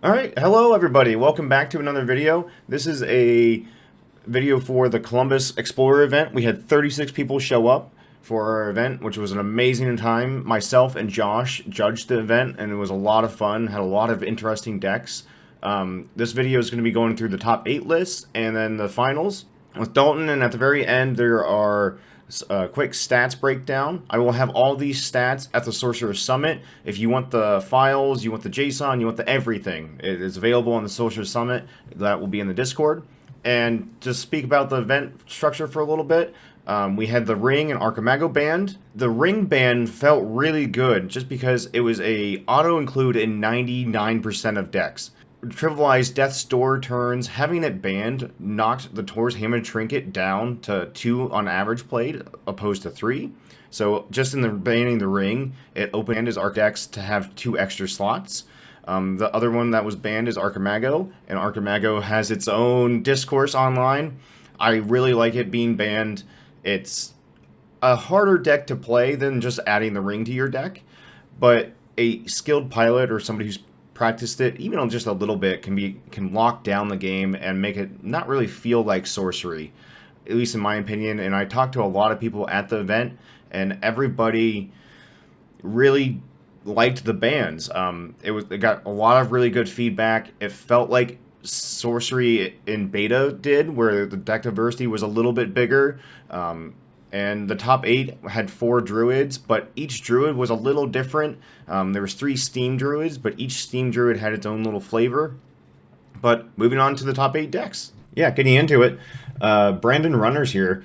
Alright, hello everybody, welcome back to another video. This is a video for the Columbus Explorer event. We had 36 people show up for our event, which was an amazing time. Myself and Josh judged the event, and it was a lot of fun, had a lot of interesting decks. This video is going to be going through the top 8 lists, and then the finals with Dalton, and at the very end there are quick stats breakdown. I will have all these stats at the Sorcerer Summit. If you want the files, you want the JSON, you want the everything, it is available on the Sorcerer Summit. That will be in the Discord. And to speak about the event structure for a little bit, we had the Ring and Archimago band. The Ring band felt really good just because it was a auto-include in 99% of decks. Trivialized Death's Door turns, having it banned knocked the Tor's Hammer Trinket down to 2 on average played, opposed to 3. So just in the banning the Ring, it opened his Arc decks to have 2 extra slots. The other one that was banned is Archimago, and Archimago has its own discourse online. I really like it being banned. It's a harder deck to play than just adding the Ring to your deck, but a skilled pilot or somebody who's practiced it, even on just a little bit, can lock down the game and make it not really feel like Sorcery, at least in my opinion. And I talked to a lot of people at the event, and everybody really liked the bans. It got a lot of really good feedback. It felt like Sorcery in beta did, where the deck diversity was a little bit bigger. And the top 8 had 4 druids, but each druid was a little different. There was 3 steam druids, but each steam druid had its own little flavor. But moving on to the top 8 decks. Yeah, getting into it. Brandon Runner's here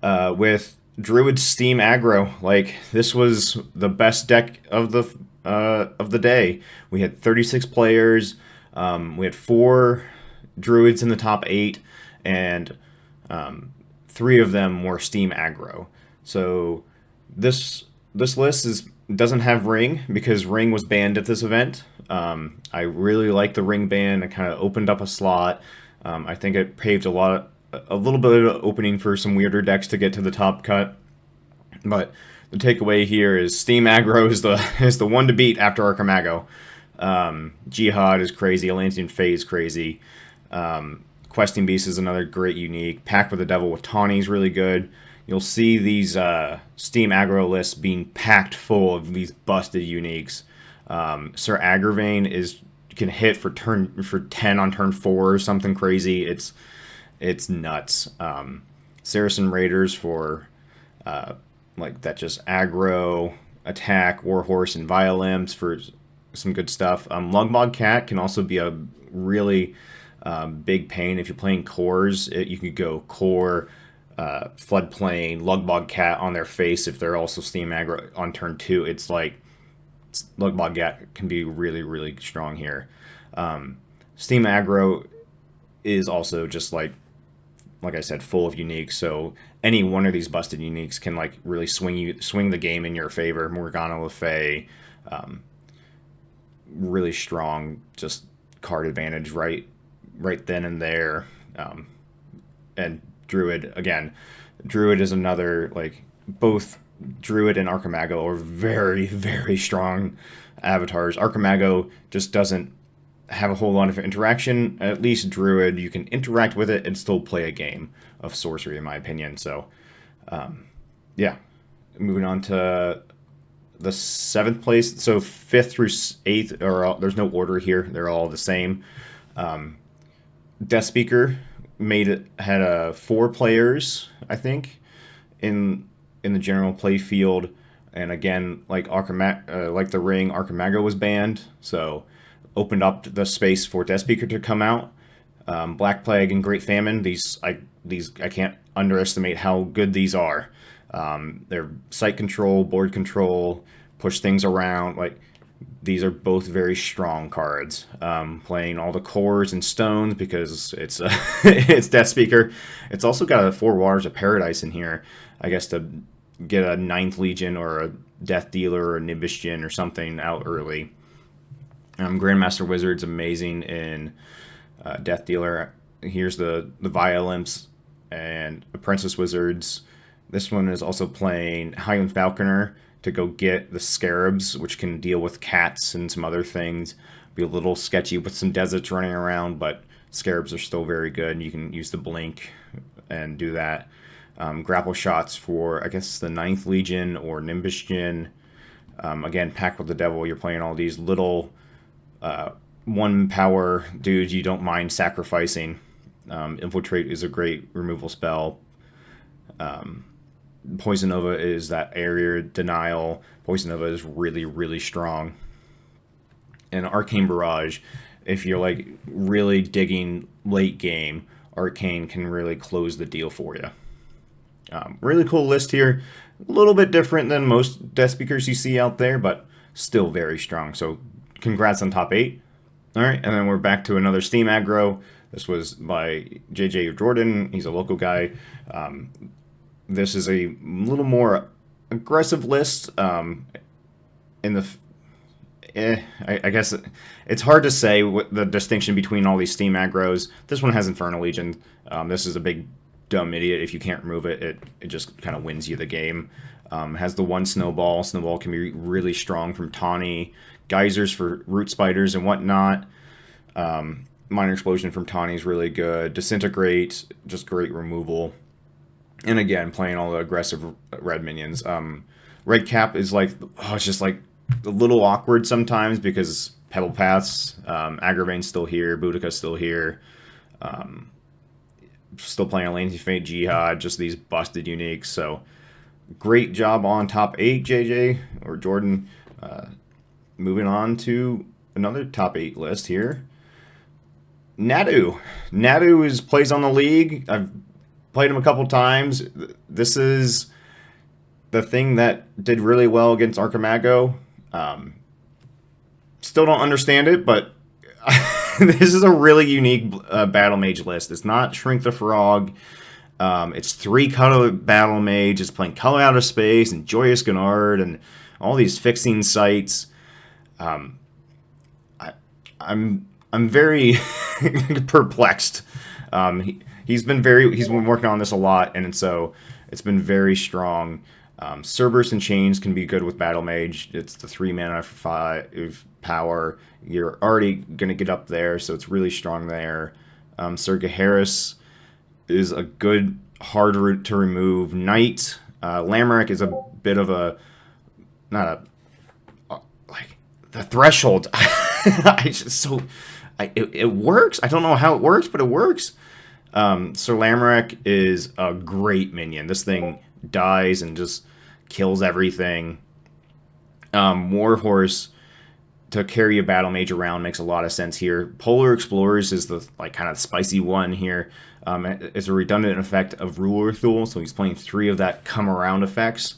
with Druid Steam Aggro. Like, this was the best deck of the day. We had 36 players. We had 4 druids in the top 8, and 3 of them were Steam Aggro. So this list doesn't have Ring because Ring was banned at this event. I really like the Ring ban. It kind of opened up a slot. I think it paved a little bit of opening for some weirder decks to get to the top cut. But the takeaway here is Steam Aggro is the one to beat after Archimago. Jihad is crazy. Atlantean Fae is crazy. Questing Beast is another great unique. Pact with the Devil with Tawny is really good. You'll see these Steam Aggro lists being packed full of these busted uniques. Sir Agravain can hit for 10 on turn 4 or something crazy. It's nuts. Saracen Raiders for like that, just aggro attack. Warhorse and Violamps for some good stuff. Lugbog Cat can also be a really big pain if you're playing cores. You could go core, floodplain, Lugbog Cat on their face if they're also Steam Aggro on turn 2. It's like Lugbog Cat can be really, really strong here. Steam Aggro is also just like I said, full of uniques. So any one of these busted uniques can like really swing the game in your favor. Morgana Le Fay, really strong, just card advantage right then and there. And Druid, again, Druid is another, like, both Druid and Archimago are very, very strong avatars. Archimago just doesn't have a whole lot of interaction. At least Druid, you can interact with it and still play a game of Sorcery, in my opinion. So, yeah. Moving on to the 7th place. So 5th through 8th, there's no order here. They're all the same. Death Speaker had 4 players, I think, in the general play field, and again, like the Ring, Archimago was banned, so opened up the space for Death Speaker to come out. Black Plague and Great Famine, these I can't underestimate how good these are. They're site control, board control, push things around, like. These are both very strong cards. Playing all the cores and stones because it's it's Death Speaker. It's also got a 4 Waters of Paradise in here, I guess, to get a 9th Legion or a Death Dealer or a Nimbus Djinn or something out early. Grandmaster Wizard's amazing in Death Dealer. Here's the Violamps and Apprentice Wizards. This one is also playing Highland Falconer to go get the Scarabs, which can deal with cats and some other things. be a little sketchy with some deserts running around, but Scarabs are still very good. You can use the blink and do that. Grapple shots for, I guess, the 9th Legion or Nimbus Djinn. Again, Pact with the Devil, you're playing all these little 1 power dudes you don't mind sacrificing. Infiltrate is a great removal spell. Poison Nova is that area denial. Poison Nova is really, really strong. And Arcane Barrage, if you're like really digging late game, Arcane can really close the deal for you. Really cool list here. A little bit different than most Death Speakers you see out there, but still very strong. So congrats on top 8. All right, and then we're back to another Steam aggro. This was by JJ Jordan. He's a local guy. This is a little more aggressive list. In the I guess it's hard to say what the distinction between all these Steam aggros. This one has Infernal Legion. This is a big dumb idiot. If you can't remove it, it just kind of wins you the game. Has the 1 Snowball. Snowball can be really strong from Tawny. Geysers for Root Spiders and whatnot. Minor Explosion from Tawny is really good. Disintegrate, just great removal. And again, playing all the aggressive red minions. Red Cap is like, it's just like a little awkward sometimes because Pebble Paths, Agravain's still here, Boudica's still here. Still playing Atlantean Fate Jihad, just these busted uniques. So great job on top 8, JJ or Jordan. Moving on to another top 8 list here. Nadu. Nadu plays on the league. I've played him a couple times. This is the thing that did really well against Archimago. Still don't understand it, but this is a really unique Battle Mage list. It's not Shrink the Frog. It's 3 color Battle Mage. It's playing Color Out of Space and Joyous Gennard and all these fixing sites. I'm very perplexed. He's been working on this a lot, and so it's been very strong. Cerberus and Chains can be good with Battle Mage. It's the 3 mana for 5 power. You're already going to get up there, so it's really strong there. Sir Geharis is a good hard route to remove. Knight. Lamorak is a bit of a... not a... like, the threshold. It works. I don't know how it works, but it works. Sir Lamorak is a great minion. This thing dies and just kills everything. Warhorse to carry a Battle Mage around makes a lot of sense here. Polar Explorers is the kind of spicy one here. It's a redundant effect of Ruler Thule, so he's playing 3 of that come around effects.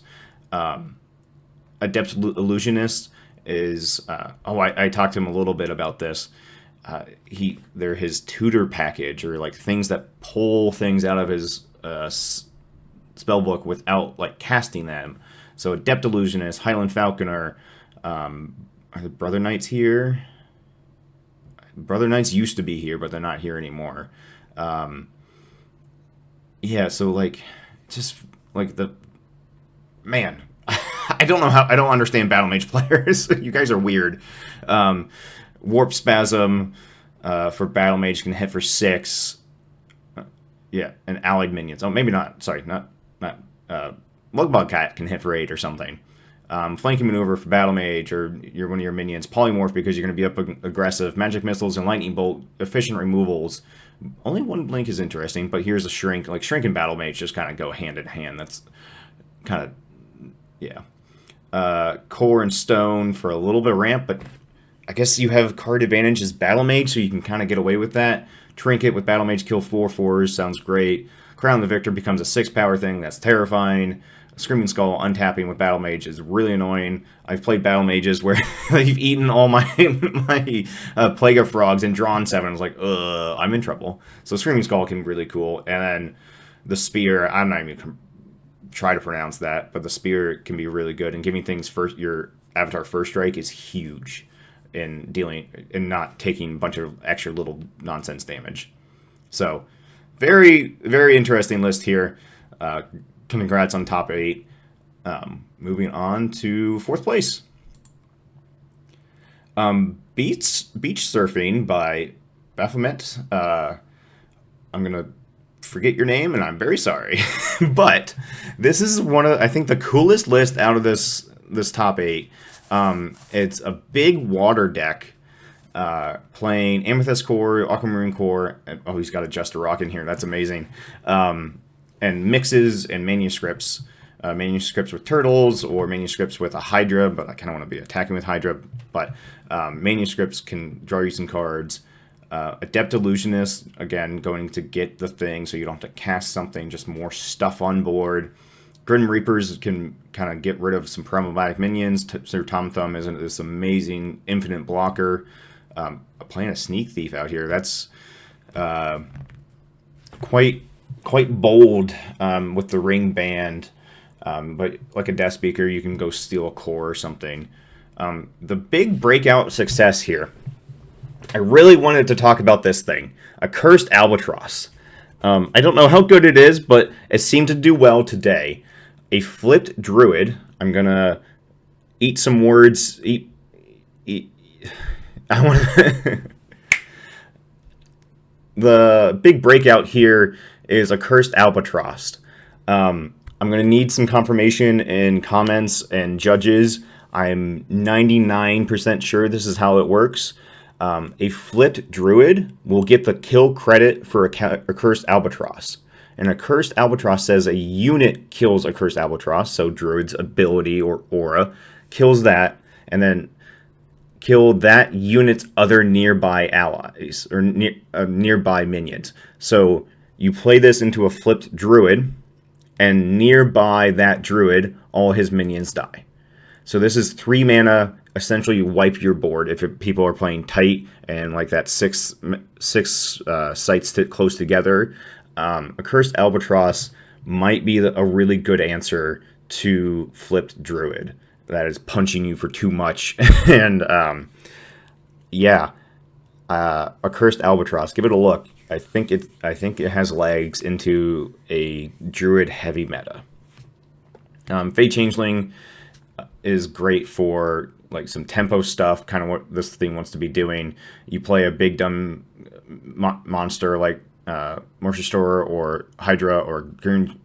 Adept Illusionist is I talked to him a little bit about this. They're his tutor package, or like things that pull things out of his spellbook without casting them. So Adept Illusionist, Highland Falconer. Are the Brother Knights here? Brother Knights used to be here, but they're not here anymore. Yeah, so just the man. I don't understand Battle Mage players. You guys are weird. Warp Spasm for Battle Mage can hit for 6. Yeah, and allied minions. Oh, maybe not. Sorry, not. Lugbog Cat can hit for 8 or something. Flanking Maneuver for Battle Mage, or one of your minions. Polymorph because you're going to be up aggressive. Magic Missiles and Lightning Bolt. Efficient removals. Only 1 blink is interesting, but here's a Shrink. Shrink and Battle Mage just kind of go hand in hand. That's kind of... yeah. Core and Stone for a little bit of ramp, but I guess you have card advantage as Battle Mage, so you can kind of get away with that. Trinket with Battle Mage, kill 4/4s, sounds great. Crown the Victor becomes a 6 power thing, that's terrifying. Screaming Skull untapping with Battle Mage is really annoying. I've played Battle Mages where they've eaten all my Plague of Frogs and drawn 7. I was like, I'm in trouble. So Screaming Skull can be really cool. And then the Spear, I'm not even try to pronounce that, but the Spear can be really good. And giving things your Avatar first strike is huge in dealing and not taking a bunch of extra little nonsense damage. So very, very interesting list here. Congrats on top 8. Moving on to 4th place. Beach Surfing by Baphomet. I'm going to forget your name, and I'm very sorry. But this is one of, I think, the coolest list out of this top 8. It's a big water deck, playing Amethyst Core, Aquamarine Core. Oh, he's got a Just a Rock in here. That's amazing. And mixes and manuscripts. Manuscripts with turtles or manuscripts with a Hydra, but I kind of want to be attacking with Hydra. But manuscripts can draw you some cards. Adept Illusionist, again, going to get the thing so you don't have to cast something, just more stuff on board. Grim Reapers can kind of get rid of some problematic minions. Sir Tom Thumb is this amazing infinite blocker. Playing a Sneak Thief out here, that's quite bold with the ring band. But like a Death Speaker, you can go steal a core or something. The big breakout success here, I really wanted to talk about this thing, a Cursed Albatross. I don't know how good it is, but it seemed to do well today. A flipped druid. I'm gonna eat some words. I want to. The big breakout here is a Cursed Albatross. I'm gonna need some confirmation in comments and judges. I'm 99% sure this is how it works. A flipped druid will get the kill credit for a Cursed Albatross. And a Cursed Albatross says a unit kills a Cursed Albatross, so druid's ability or aura kills that, and then kill that unit's other nearby allies, or nearby minions. So you play this into a flipped druid, and nearby that druid, all his minions die. So this is 3 mana. Essentially, you wipe your board if people are playing tight and like that six sites close together. A Cursed Albatross might be a really good answer to flipped druid that is punching you for too much. And yeah, a Cursed Albatross. Give it a look. I think it has legs into a druid heavy meta. Fate Changeling is great for like some tempo stuff, kind of what this thing wants to be doing. You play a big dumb monster like Morsha Store or Hydra or Green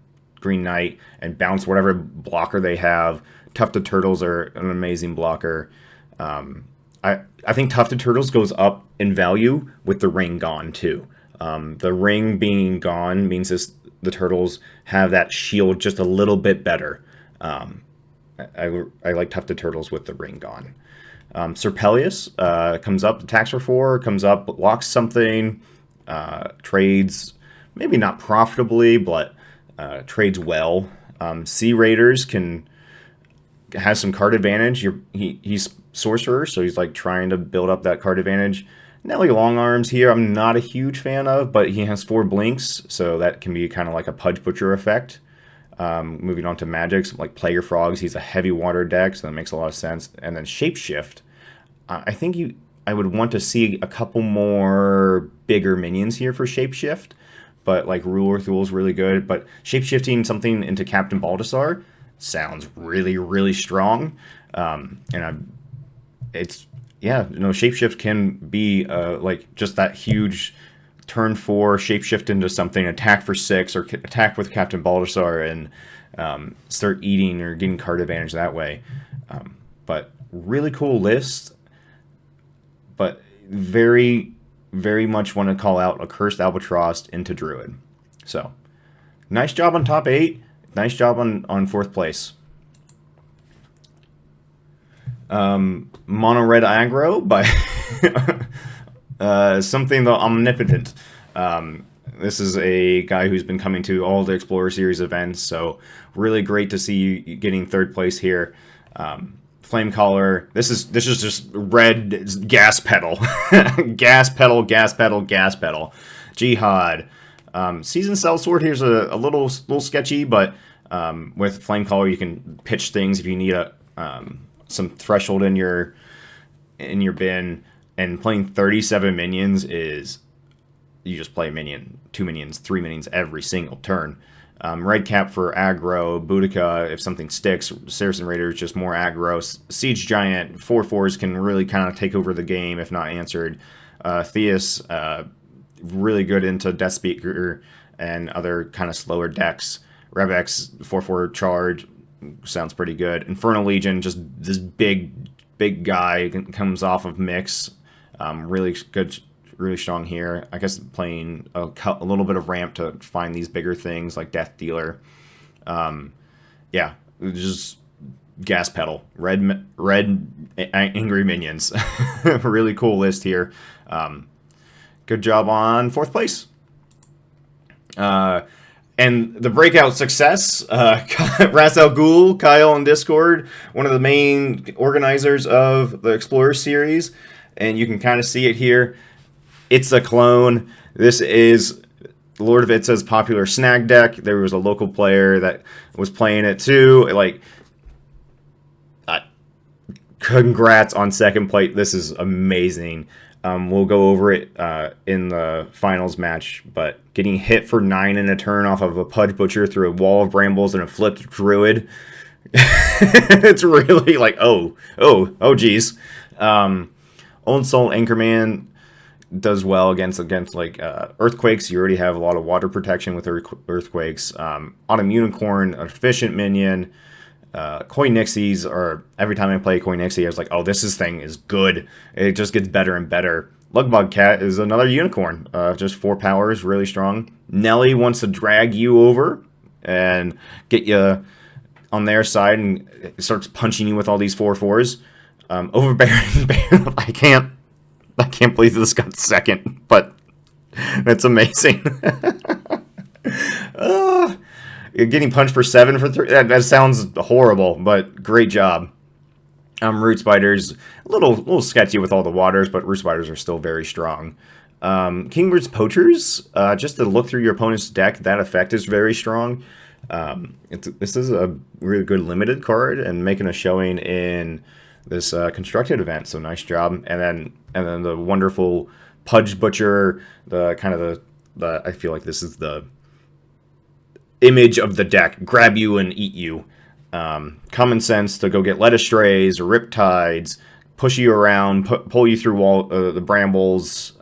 Knight and bounce whatever blocker they have. Tufted Turtles are an amazing blocker. I think Tufted Turtles goes up in value with the ring gone too. The ring being gone means the turtles have that shield just a little bit better. I like Tufted Turtles with the ring gone. Serpelius comes up, attacks for 4, comes up, blocks something, trades, maybe not profitably, but trades well. Sea Raiders has some card advantage. He's Sorcerer, so he's like trying to build up that card advantage. Nelly Long Arms here, I'm not a huge fan of, but he has 4 blinks, so that can be kind of like a Pudge Butcher effect. Moving on to magics, like Player Frogs, he's a heavy water deck, so that makes a lot of sense. And then Shapeshift, I would want to see a couple more bigger minions here for Shapeshift, but like Ruler Thule is really good. But Shapeshifting something into Captain Baldassar sounds really, really strong. Shapeshift can be like just that huge turn 4, shapeshift into something, attack for 6, or attack with Captain Baldassar and start eating or getting card advantage that way. But really cool list, but very, very much want to call out a Cursed Albatross into Druid. So, nice job on top 8. Nice job on 4th place. Mono Red Aggro by something the Omnipotent. This is a guy who's been coming to all the Explorer Series events, so really great to see you getting 3rd place here. Flamecaller. This is just red gas pedal, gas pedal, gas pedal, gas pedal. Jihad. Seasoned Sellsword here's a little sketchy, but with Flamecaller you can pitch things if you need some threshold in your bin. And playing 37 minions is, you just play a minion, 2 minions, 3 minions every single turn. Red Cap for aggro, Boudica if something sticks, Saracen Raiders just more aggro, Siege Giant, 4/4s can really kind of take over the game if not answered. Theus, really good into Death Speaker and other kind of slower decks. Revex, 4/4 charge, sounds pretty good. Infernal Legion, just this big guy, comes off of Mix, really good, really strong here. I guess playing a little bit of ramp to find these bigger things like Death Dealer. Yeah, just gas pedal. Red angry minions. Really cool list here. Good job on 4th place. And the breakout success, Ras Al Ghul, Kyle on Discord, one of the main organizers of the Explorer series, and you can kind of see it here. It's a clone. This is Lord of Itza's popular snag deck. There was a local player that was playing it too. Like, congrats on 2nd place. This is amazing. We'll go over it in the finals match, but getting hit for 9 in a turn off of a Pudge Butcher through a wall of brambles and a flipped Druid. It's really like, oh geez. Own Soul Anchorman does well against like Earthquakes. You already have a lot of water protection with Earthquakes. Autumn Unicorn, efficient minion. Koi Nixies are, every time I play Koi Nixie, I was like, oh, this thing is good. It just gets better and better. Lugbug Cat is another unicorn. Just 4 powers, really strong. Nelly wants to drag you over and get you on their side and starts punching you with all these 4/4s. Overbearing Bear, I can't believe this got 2nd, but that's amazing. Getting punched for 7 for 3, that sounds horrible, but great job. Root Spiders, a little sketchy with all the waters, but Root Spiders are still very strong. Kingbird's Poachers, just to look through your opponent's deck, that effect is very strong. This is a really good limited card and making a showing in this constructed event, so nice job. And then the wonderful Pudge Butcher, the kind of the I feel like this is the image of the deck, grab you and eat you. Common Sense to go get Led Astrays, Riptides, push you around, pull you through the brambles.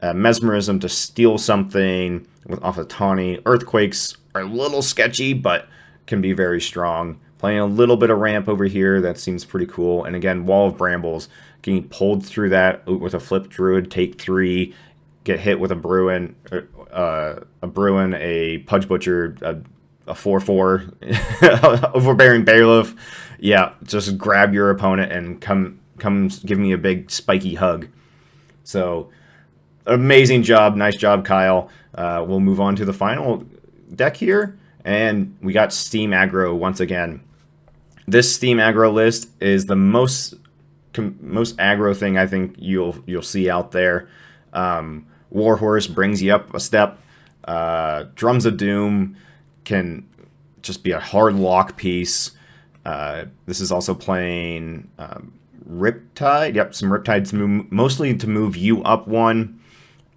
Mesmerism to steal something off of Tawny. Earthquakes are a little sketchy, but can be very strong. Playing a little bit of ramp over here, that seems pretty cool. And again, Wall of Brambles, getting pulled through that with a Flip Druid, take 3, get hit with a Bruin, a Pudge Butcher, a 4/4, Overbearing Bailiff. Yeah, just grab your opponent and come give me a big spiky hug. So, amazing job. Nice job, Kyle. We'll move on to the final deck here. And we got Steam Aggro once again. This Steam Aggro list is the most aggro thing I think you'll see out there. Warhorse brings you up a step. Drums of Doom can just be a hard lock piece. This is also playing Riptide. Yep, some Riptides mostly to move you up 1.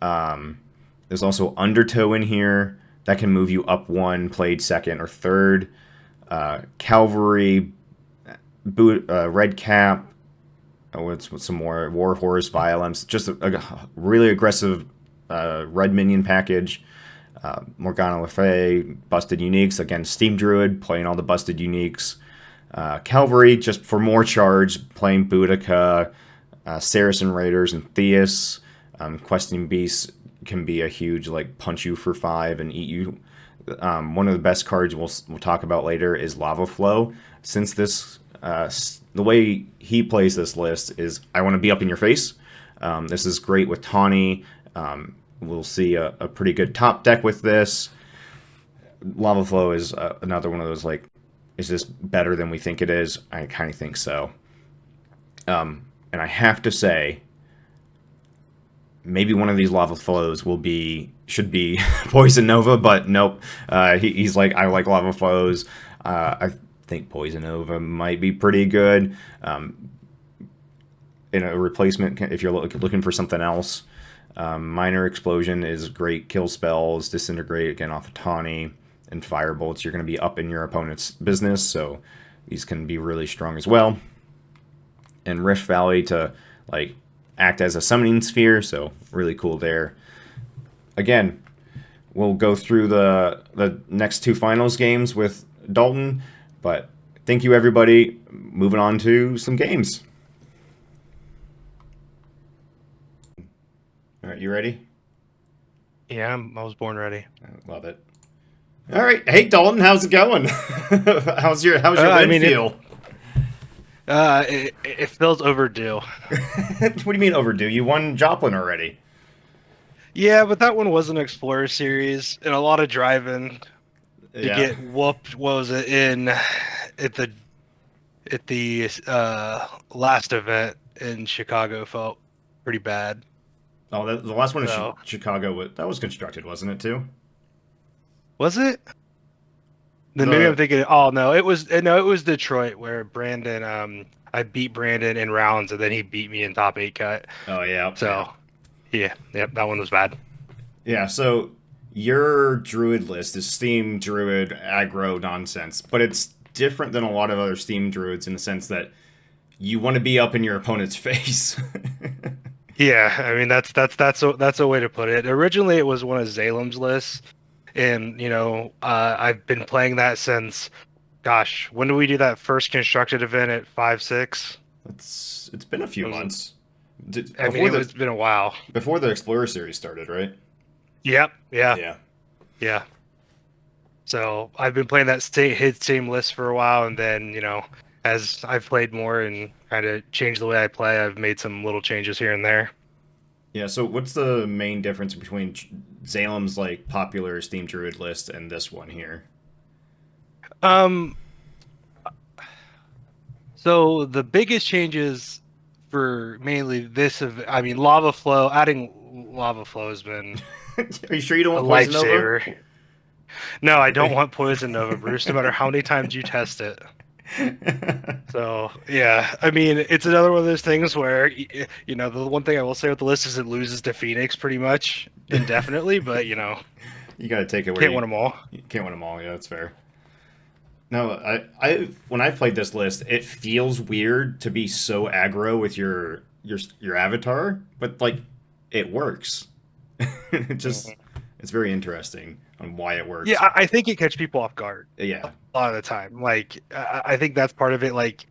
There's also Undertow in here that can move you up 1, played 2nd or 3rd. Cavalry, Red Cap, with some more Warhorse, Violence. Just a really aggressive red minion package. Morgana Le Fay, Busted Uniques. Again, Steam Druid, playing all the Busted Uniques. Cavalry, just for more charge, playing Boudica, Saracen Raiders, and Theus. Questing Beasts can be a huge, like, punch you for 5 and eat you. One of the best cards we'll talk about later is Lava Flow. Since this, the way he plays this list is, I want to be up in your face. This is great with Tawny. We'll see a pretty good top deck with this. Lava Flow is another one of those, like, is this better than we think it is? I kind of think so. And I have to say, maybe one of these Lava Flows should be Poison Nova, but nope. He's like, I like Lava Flows. I think Poison Nova might be pretty good. In a replacement, if you're looking for something else. Minor Explosion is great. Kill spells, Disintegrate, again off of Tawny. and fire bolts, you're going to be up in your opponent's business, so these can be really strong as well. And Rift Valley to like act as a summoning sphere, so really cool there. Again, we'll go through the next two finals games with Dalton, but thank you everybody. Moving on to some games. All right, you ready? Yeah, I was born ready. I love it. All right, hey Dalton, how's it going? how's your I win mean, feel? it feels overdue. What do you mean overdue? You won Joplin already. Yeah, but that one was an Explorer series and a lot of driving to Yeah. get whooped. What was it in at the last event in Chicago felt pretty bad. Oh, the last one in So Chicago, that was constructed, wasn't it too? was it? Then maybe I'm The thinking. Oh no, it was Detroit where Brandon. I beat Brandon in rounds and then he beat me in top 8 cut. oh yeah, yeah. So yeah, yep, that one was bad. Yeah, so your druid list is Steam Druid aggro nonsense, but it's different than a lot of other Steam Druids in the sense that you want to be up in your opponent's face. Yeah, I mean that's a way to put it. Originally, it was one of Zalem's lists, and I've been playing that since, gosh, when did we do that first constructed event at 5-6? It's been a few It was, months I mean, it's been a while. before the Explorer series started, right? Yep, yeah, Yeah. yeah. So I've been playing that same list for a while, and then as I've played more and kind of changed the way I play, I've made some little changes here and there. Yeah, so what's the main difference between Zalem's like popular Steam Druid list and this one here? Um, So the biggest changes for mainly I mean, lava flow, adding lava flow has been Are you sure you don't a want Poison Nova? lifesaver. No, I don't want poison nova, Bruce, no matter how many times you test it. So yeah, I mean, it's another one of those things where the one thing I will say with the list is it loses to Phoenix pretty much indefinitely, but You gotta take it where can't win them all. you can't win them all. Yeah, that's fair. No, I when I played this list, it feels weird to be so aggro with your avatar, but like it works. it just Mhm. it's very interesting on why it Yeah, works. I think it catches people off guard a Yeah, lot of the time. Like I think that's part of it. Like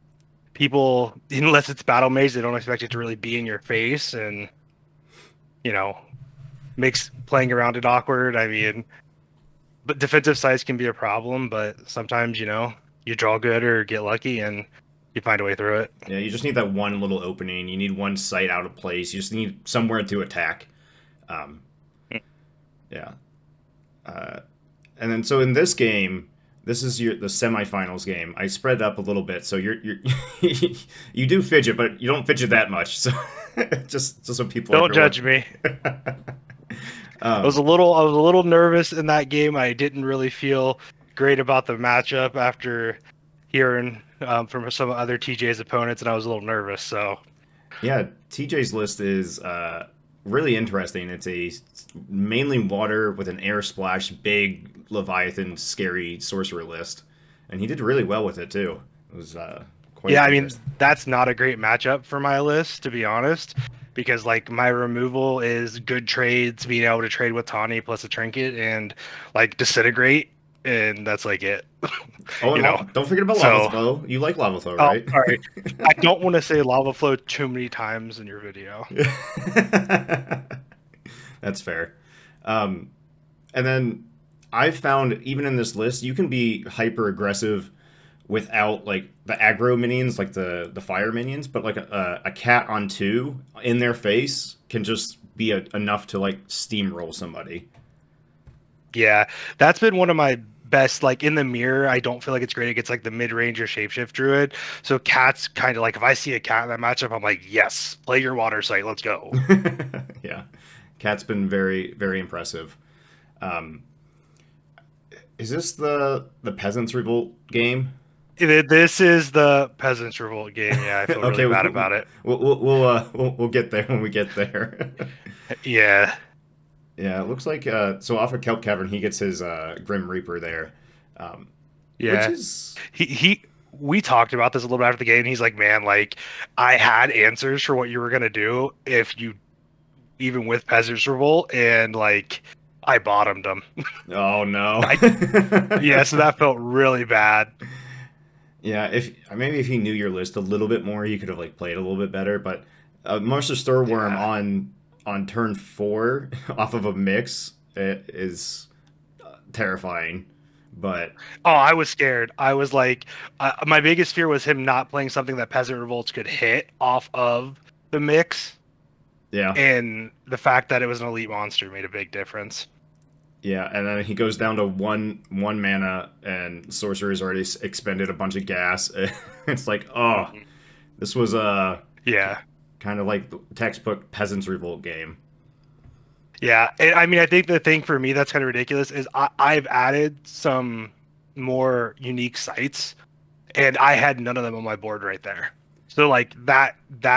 people, unless it's battle mage, they don't expect it to really be in your face, and you know, makes playing around it awkward. I mean, but defensive size can be a problem, but sometimes you draw good or get lucky and you find a way through it. yeah. You just need that one little opening. You need one site out of place. You just need somewhere to attack. Um, yeah. Uh, and then so in this game, this is the semifinals game. I spread it up a little bit, so you're you do fidget, but you don't fidget that much. So just so people Don't everyone. judge me. um, I was a little nervous in that game. I didn't really feel great about the matchup after hearing from some other TJ's opponents, and I was a little nervous. So yeah, TJ's list is really interesting. It's a mainly water with an air splash, big Leviathan, scary sorcerer list, and he did really well with it too. It was quite yeah, I mean, interesting. that's not a great matchup for my list, to be honest, because like my removal is good trades, being able to trade with Tawny plus a trinket and like disintegrate, and that's like it, Oh, you and know. don't forget about lava So, flow. You like lava flow, oh, right? sorry, I don't want to say lava flow too many times in your video. That's fair. Um, and then I've found even in this list, you can be hyper aggressive without like the aggro minions, like the fire minions, but like a cat on two in their face can just be enough to like steamroll somebody. Yeah, that's been one of my best. Like in the mirror, I don't feel like it's great against like the mid range or shapeshift druid. So cats kind of like if I see a cat in that matchup, I'm like, yes, play your water site, let's go. Yeah, cat's been very impressive. Um, is this the peasants revolt game? This is the Peasants Revolt game. Yeah, I feel really Okay, bad about it. we'll get there when we get there. Yeah. Yeah, it looks like so off of Kelp Cavern he gets his Grim Reaper there, um, which Yeah. is He we talked about this a little bit after the game. And he's like, man, like I had answers for what you were gonna do if you even with Peasants Revolt, and like I bottomed them. oh no. I Yeah, so that felt really bad. Yeah, if maybe if he knew your list a little bit more, he could have like played a little bit better. But Monster Stir Worm Yeah. on turn 4 off of a mix is terrifying. But Oh, I was scared. I was like, my biggest fear was him not playing something that Peasant Revolts could hit off of the mix, yeah, and the fact that it was an elite monster made a big difference. yeah, and then he goes down to one mana, and Sorcerer's already expended a bunch of gas. It's like, oh, Mhm. this was a Yeah. kind of like the textbook Peasants Revolt game. Yeah, and I mean, I think the thing for me that's kind of ridiculous is I've added some more unique sites, and I had none of them on my board right there. So like that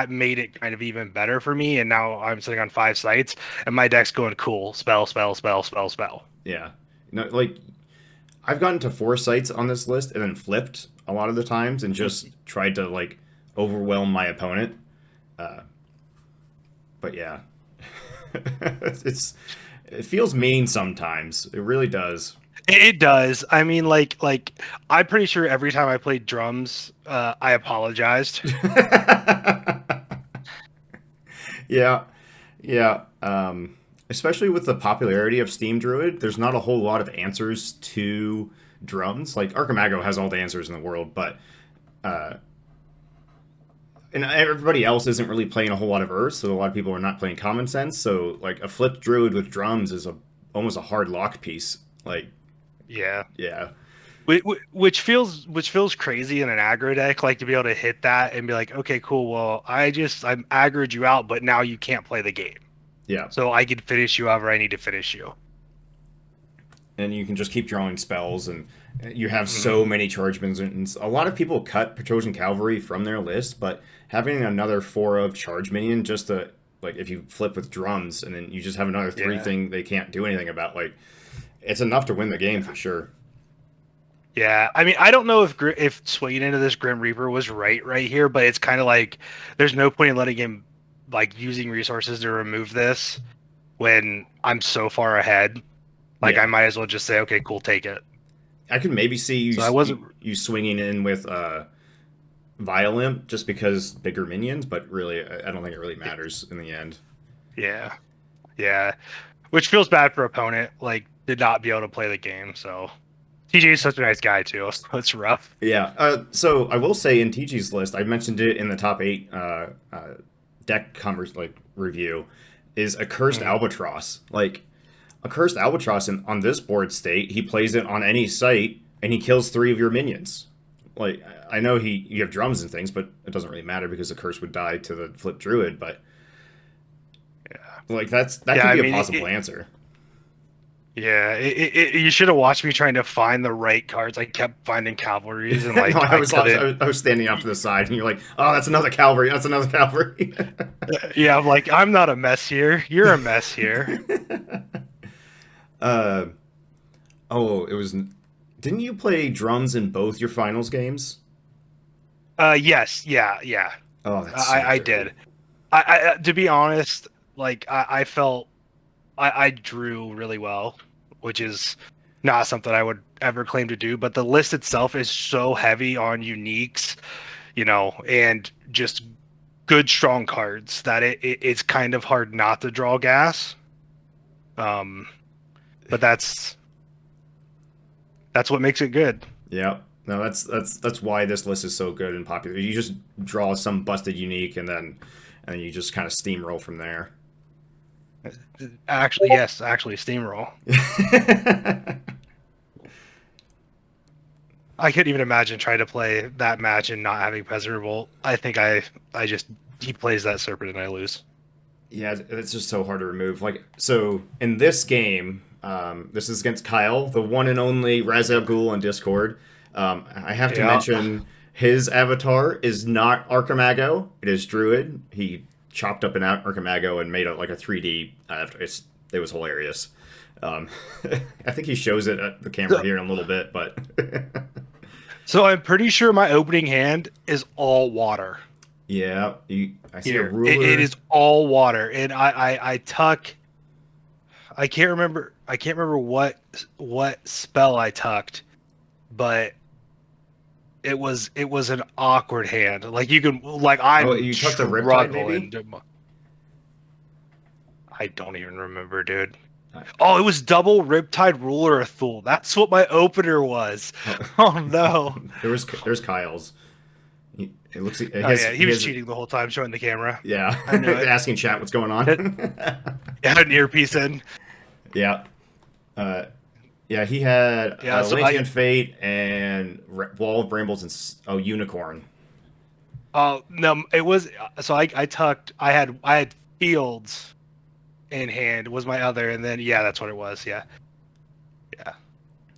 made it kind of even better for me. And now I'm sitting on 5 sites, and my deck's going cool. Spell, spell, spell, spell, spell. Yeah, like I've gotten to 4 sites on this list and then flipped a lot of the times and just tried to like overwhelm my opponent. Uh, but yeah, it's it feels mean sometimes. It really does. It does. I mean, like I'm pretty sure every time I played drums, I apologized. Yeah, yeah. Especially with the popularity of Steam Druid, there's not a whole lot of answers to drums. Like Archimago has all the answers in the world, but uh, and everybody else isn't really playing a whole lot of Earth, so a lot of people are not playing Common Sense. So like a flipped Druid with drums is a almost a hard lock piece. Like Yeah. yeah, Which feels crazy in an aggro deck, like to be able to hit that and be like, okay, cool. Well, I'm aggroed you out, but now you can't play the game, yeah, so I can finish you however I need to finish you. and you can just keep drawing spells, and you have Hmm. so many chargements. And a lot of people cut Petrosian Cavalry from their list, but having another 4 of charge minion just to like if you flip with drums and then you just have another 3 Yeah, thing they can't do anything about, like it's enough to win the game yeah, for sure. yeah. I mean, I don't know if swinging into this Grim Reaper was right here, but it's kind of like there's no point in letting him like using resources to remove this when I'm so far ahead. Like I Yeah, might as well just say, okay, cool, take it. I could maybe see So I wasn't. you swinging in with Violent just because bigger minions, but really, I don't think it really matters in the end. Yeah, yeah. Which feels bad for opponent. Like did not be able to play the game. So TJ is such a nice guy too. So it's rough. Yeah. So I will say in TG's list, I mentioned it in the top 8 deck converse like review, is a cursed Mm, albatross. Like a cursed albatross on this board state, he plays it on any site and he kills 3 of your minions. Like I know you have drums and things, but it doesn't really matter because the curse would die to the flip druid. But yeah, like that yeah. could I be a mean, possible answer. yeah. You should have watched me trying to find the right cards. I kept finding cavalries and No, like I couldn't. I was standing off to the side, and you're like, "Oh, that's another cavalry. That's another cavalry." Yeah, I'm like I'm not a mess here. You're a mess here. uh, oh, it was. Didn't you play drums in both your finals games? Yes, yeah, yeah. Oh, that's so I dirty. did. To be honest, like I felt I drew really well, which is not something I would ever claim to do. But the list itself is so heavy on uniques, and just good strong cards that it's kind of hard not to draw gas. Um, but that's what makes it good. Yeah. No, that's why this list is so good and popular. You just draw some busted unique, and you just kind of steamroll from there. Actually, yes, actually, steamroll. I couldn't even imagine trying to play that match and not having Peasant Revolt. I think I just he plays that Serpent and I lose. Yeah, it's just so hard to remove. Like, so in this game, this is against Kyle, the one and only Ra's al Yeah. Ghul on Discord. I have to Yeah. mention his avatar is not Archimago; it is Druid. He chopped up an Archimago and made it like a 3D avatar. It's It was hilarious. Um, I think he shows it at the camera So, here in a little bit, but so I'm pretty sure my opening hand is all water. yeah, I see a Here, it ruler. is all water, and I tuck. I can't remember what spell I tucked, but it was an awkward hand. Like you can like Oh, I'm you tucked a riptide, struggling maybe? to. I don't even remember, dude. Uh, Oh, it was double Riptide Ruler Thule. That's what my opener was. Oh, Oh no. there's Kyle's. It looks he Oh yeah, he he was has cheating the whole time, showing the camera. yeah, I knew it. asking chat what's going It, on. it had an earpiece in. Yeah, uh, yeah, he had Yeah, so Atlantean Fate and Wall of Brambles and Unicorn. no, it was so I tucked. I had Fields in hand was my other, and then yeah, that's what it was. Yeah, yeah,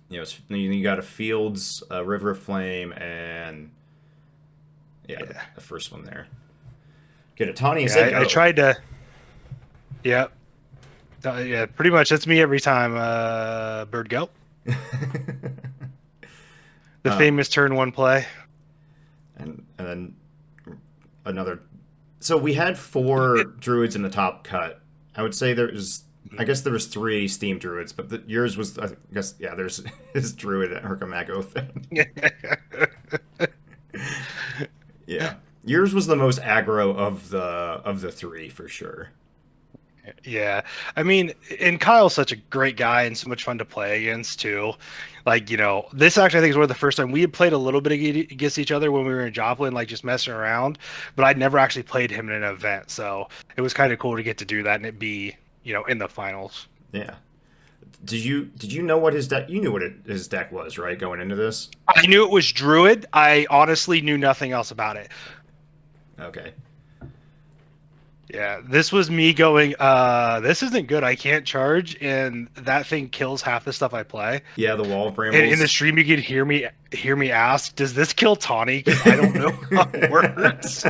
You know, you got a Fields, River of Flame, and yeah, yeah, the first one there. Get a Tawny and yeah. say I go. tried to. Yeah, yeah. Pretty much that's me every time. Bird go. The um, famous turn one play. and then another. So we had four druids in the top cut. I would say there's. I guess there was three steam druids, but yours was. I guess yeah. There's his druid at Hercamago thing. Yeah, yours was the most aggro of the three for sure. Yeah. I mean, and Kyle's such a great guy and so much fun to play against too. Like, this actually I think is one of the first time we had played a little bit against each other when we were in Joplin, like just messing around, but I'd never actually played him in an event. So it was kind of cool to get to do that and it be, in the finals. Yeah. Did you know what his deck? You knew what his deck was, right? Going into this. I knew it was Druid. I honestly knew nothing else about it. Okay. Yeah, this was me going, this isn't good. I can't charge, and that thing kills half the stuff I play. Yeah, the Wall of And in the Brambles. stream, you could hear me ask, "Does this kill Tawny?" Because I don't know how it works.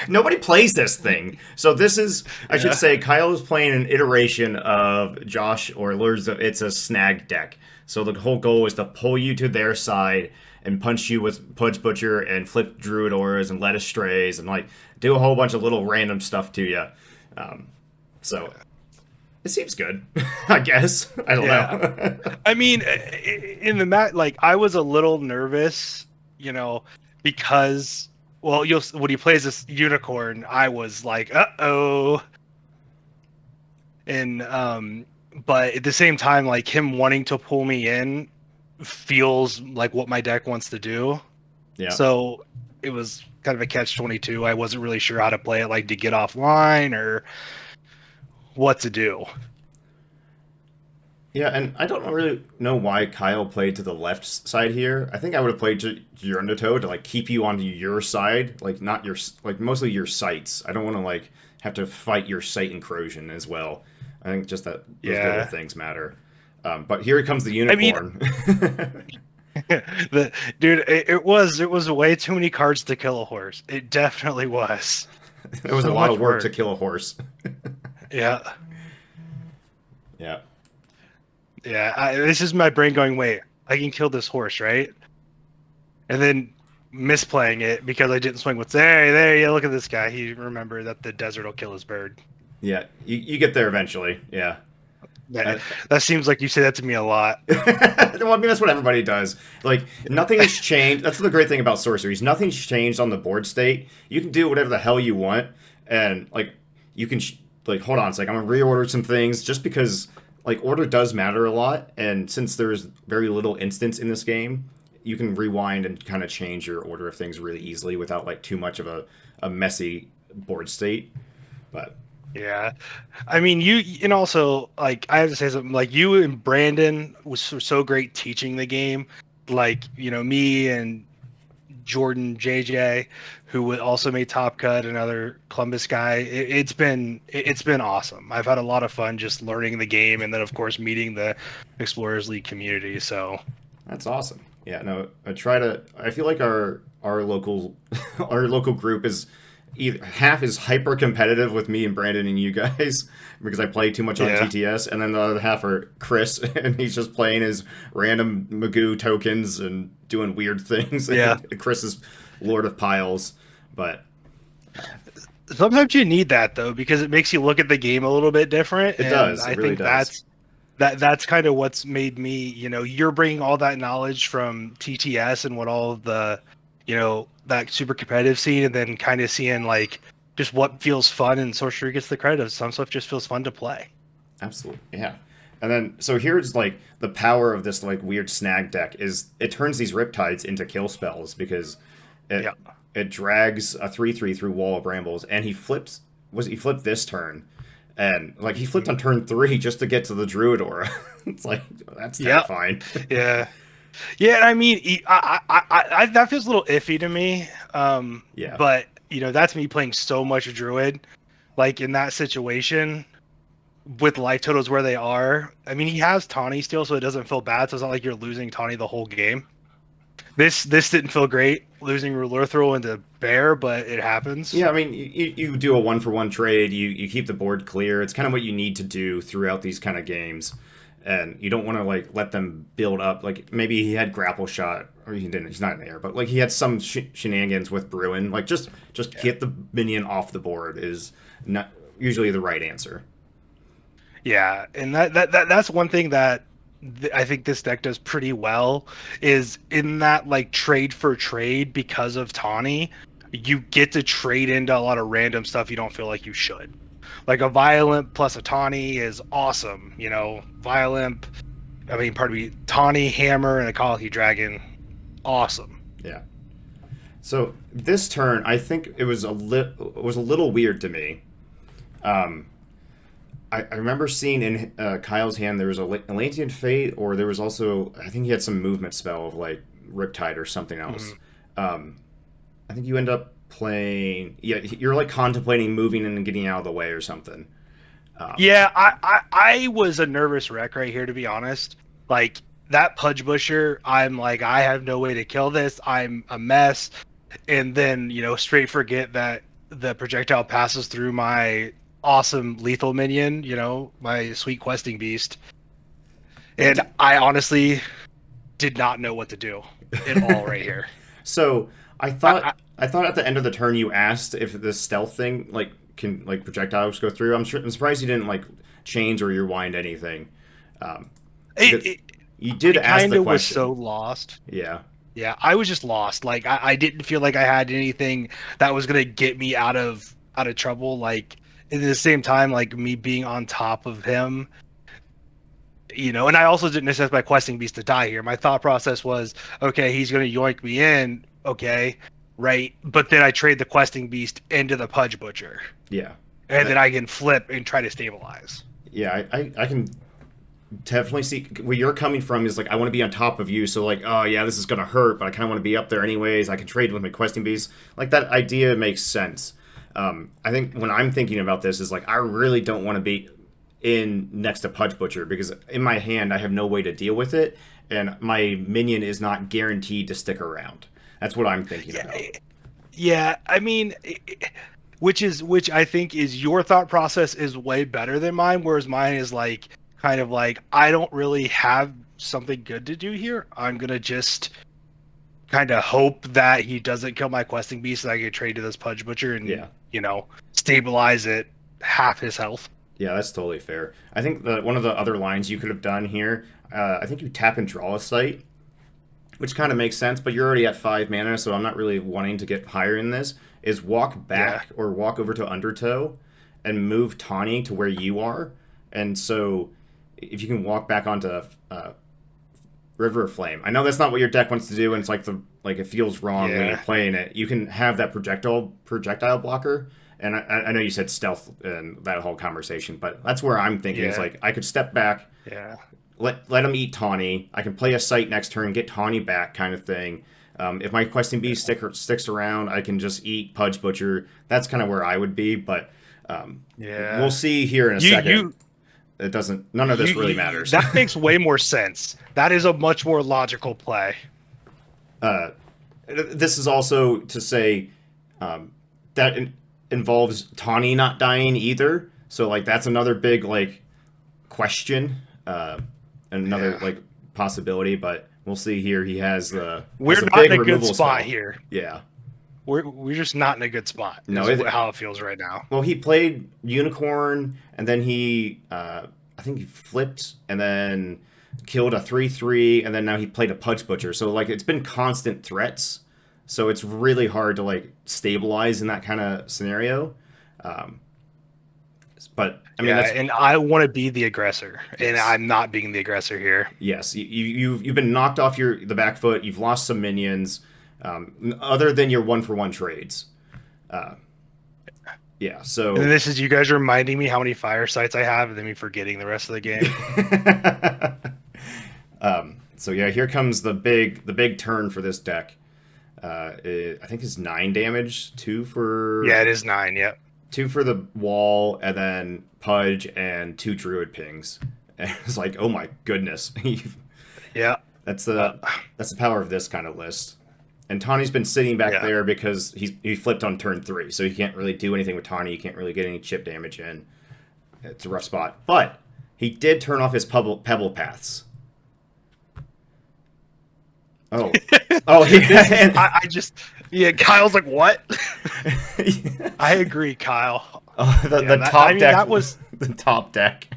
Nobody plays this thing. So this is, I should Yeah, say, Kyle is playing an iteration of Josh or Lures. It's a snag deck. So the whole goal is to pull you to their side and punch you with Pudge Butcher and flip Druid Auras and Lettuce Strays and like do a whole bunch of little random stuff to you. So it seems good, I guess. I don't yeah. know. I mean, in the mat, like I was a little nervous, because when he plays this unicorn, I was like, "Uh-oh," and but at the same time, like him wanting to pull me in feels like what my deck wants to do. Yeah. So it was kind of a catch-22. I wasn't really sure how to play it, like to get offline or what to do. Yeah, and I don't really know why Kyle played to the left side here. I think I would have played to your undertow to like keep you onto your side, like not your like mostly your sights. I don't want to like have to fight your sight encrosion as well. I think just that those little Yeah. things matter. But here comes the I mean, unicorn. it was way too many cards to kill a horse. It definitely was. It was a So lot much of work to work. kill a horse. Yeah. Yeah. Yeah. This is my brain going, wait, I can kill this horse, right? And then misplaying it because I didn't swing with, there, you look at this guy. He remembered that the desert will kill his bird. Yeah. You get there eventually. Yeah. That, that seems like you say that to me a lot. Well, I mean, that's what everybody does. Like, nothing has changed. That's the great thing about sorceries. Nothing's changed on the board state. You can do whatever the hell you want, and like, you can like, hold on a sec. I'm gonna reorder some things just because like order does matter a lot, and since there's very little instance in this game, you can rewind and kind of change your order of things really easily without like too much of a messy board state. But Yeah. I mean, and also, like, I have to say something, like, you and Brandon was so great teaching the game. Like, me and Jordan JJ, who also made Top Cut, another Columbus guy. It's been awesome. I've had a lot of fun just learning the game, and then of course meeting the Explorers League community. So that's awesome. Yeah, no, I try to. I feel like our local our local group is either half is hyper competitive with me and Brandon and you guys because I play too much on Yeah. TTS, and then the other half are Chris, and he's just playing his random Magoo tokens and doing weird things. Yeah. And Chris is Lord of Piles, but Sometimes you need that though, because it makes you look at the game a little bit different. it And does. It I really think does. that's kind of what's made me, you're bringing all that knowledge from TTS and what all of the, that super competitive scene, and then kind of seeing like just what feels fun, and Sorcery gets the credit. Some stuff just feels fun to play. Absolutely, yeah. And then so here's like the power of this like weird snag deck is it turns these Riptides into kill spells because it Yeah. it drags a 3/3 through Wall of Brambles, and he flipped this turn, and like he flipped on turn 3 just to get to the Druid Aura. It's like that's Yeah. terrifying. Yeah. Yeah. And I mean, that feels a little iffy to me. Yeah, But that's me playing so much Druid. Like in that situation, with life totals where they are, I mean, he has Tawny still, so it doesn't feel bad. So it's not like you're losing Tawny the whole game. This didn't feel great losing Rulurthral into Bear, but it happens. yeah. I mean, you do a 1-for-1 trade. You keep the board clear. It's kind of what you need to do throughout these kind of games, and you don't want to like let them build up. Like maybe he had grapple shot, or he didn't. He's not in the air, but like he had some shenanigans with Bruin. Like just Yeah. get the minion off the board is not usually the right answer. Yeah, and that's one thing that I think this deck does pretty well is in that like trade for trade because of Tawny, you get to trade into a lot of random stuff you don't feel like you should. Like a Violent plus a Tawny is awesome, Violent, I mean, pardon me, Tawny, Hammer, and a Colicky Dragon, awesome. Yeah. So this turn, I think it was a little weird to me. Um, I remember seeing in Kyle's hand there was a Atlantean Fate, or there was also I think he had some movement spell of like Riptide or something else. Mhm. Um, I think you end up playing. Yeah, you're like contemplating moving and getting out of the way or something. Um, Yeah, I was a nervous wreck right here, to be honest. Like that Pudge Busher, I'm like, I have no way to kill this. I'm a mess. And then, straight forget that the projectile passes through my awesome lethal minion, my sweet questing beast. And I honestly did not know what to do at all right here. so I, I, I thought at the end of the turn you asked if this stealth thing like can like projectiles go through. I'm surprised you didn't like change or rewind anything. Um, it, because it, you did I ask kind the of was so question. lost. Yeah. Yeah, I was just lost. Like I didn't feel like I had anything that was gonna get me out of trouble. Like at the same time, like me being on top of him, and I also didn't assess my questing beast to die here. My thought process was, okay, he's gonna yoink me in, okay, right? But then I trade the questing beast into the Pudge Butcher, Yeah. and then That, I can flip and try to stabilize. yeah, I can definitely see where you're coming from is like I want to be on top of you, so like, oh yeah, this is gonna hurt, but I kind of want to be up there anyways. I can trade with my questing beast. Like that idea makes sense. I think when I'm thinking about this is like I really don't want to be in next to Pudge Butcher because in my hand I have no way to deal with it, and my minion is not guaranteed to stick around. That's what I'm thinking Yeah, about. yeah. I mean, which I think is your thought process is way better than mine, whereas mine is like kind of like I don't really have something good to do here. I'm gonna just kind of hope that he doesn't kill my questing beast, and I can trade to this Pudge Butcher and Yeah. stabilize it half his health. Yeah, that's totally fair. I think one of the other lines you could have done here, I think you tap and draw a site, which kind of makes sense, but you're already at 5 mana, so I'm not really wanting to get higher in this, is walk Yeah, back or walk over to Undertow and move Tawny to where you are. And so if you can walk back onto River of Flame, I know that's not what your deck wants to do, and it's like it feels wrong when you're yeah, playing it. You can have that projectile blocker, and I know you said stealth and that whole conversation, but that's where I'm thinking is yeah, like I could step back, yeah. let him eat Tawny. I can play a site next turn, get Tawny back, kind of thing. If my questing beast sticks around, I can just eat Pudge Butcher. That's kind of where I would be, but we'll Yeah. see here in a You second. you It doesn't. None of this really matters. that makes way more sense. That is a much more logical play. uh, this is also to say that involves Tawny not dying either. So like that's another big like question, another Yeah. like possibility. But we'll see here. He has We're a not in big a good removal spot spell. here. Yeah. We're just not in a good spot. No. Is how it feels right now. Well, he played Unicorn, and then I think he flipped, and then killed a 3/3, and then now he played a Pudge Butcher. So like it's been constant threats. So it's really hard to like stabilize in that kind of scenario. Um, but I mean Yeah, that's and I want to be the aggressor, and yes, I'm not being the aggressor here. yes. You've been knocked off the back foot. You've lost some minions, other than your 1-for-1 trades. Uh, yeah. And then So this is you guys reminding me how many fire sites I have, and then me forgetting the rest of the game. so yeah, here comes the big turn for this deck. I think it's 9 damage, Yeah, it is 9. Yep. two for the wall, and then Pudge and 2 Druid pings. And it's like, oh my goodness, Yeah. that's Uh, the power of this kind of list. And Tawny's been sitting back yeah. there because he flipped on turn 3, so you can't really do anything with Tawny. You can't really get any chip damage in. It's a rough spot, but he did turn off his pebble paths. Oh, oh yeah. I just yeah. Kyle's like, what? I agree, Kyle. The top deck. That was the top deck.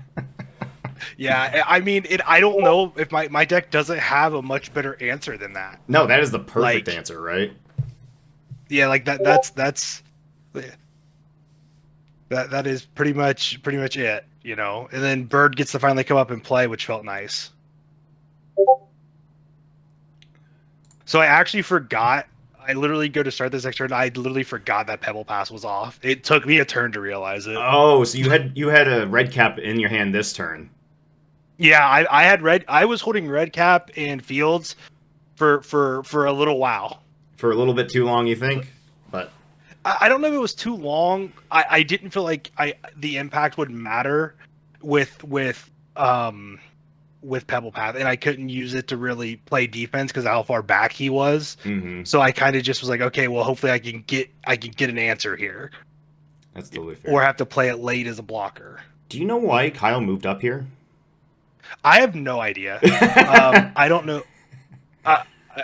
yeah. I mean, I don't know if my deck doesn't have a much better answer than that. No, that is the perfect Like, answer, right? Yeah, like that's that is pretty much it, you know. And then Bird gets to finally come up and play, which felt nice. So I actually forgot. I literally go to start this next turn. I literally forgot that Pebble Pass was off. It took me a turn to realize it. Oh, so you had a red cap in your hand this turn. Yeah, I had red. I was holding red cap and fields for a little while. For a little bit too long, you think? But I don't know if it was too long. I didn't feel like the impact would matter with Pebble Path, and I couldn't use it to really play defense because of how far back he was. mm-hmm. So I kind of just was like, okay, well, hopefully I can get an answer here, That's totally fair. or have to play it late as a blocker. Do you know why Kyle moved up here? I have no idea. I don't know.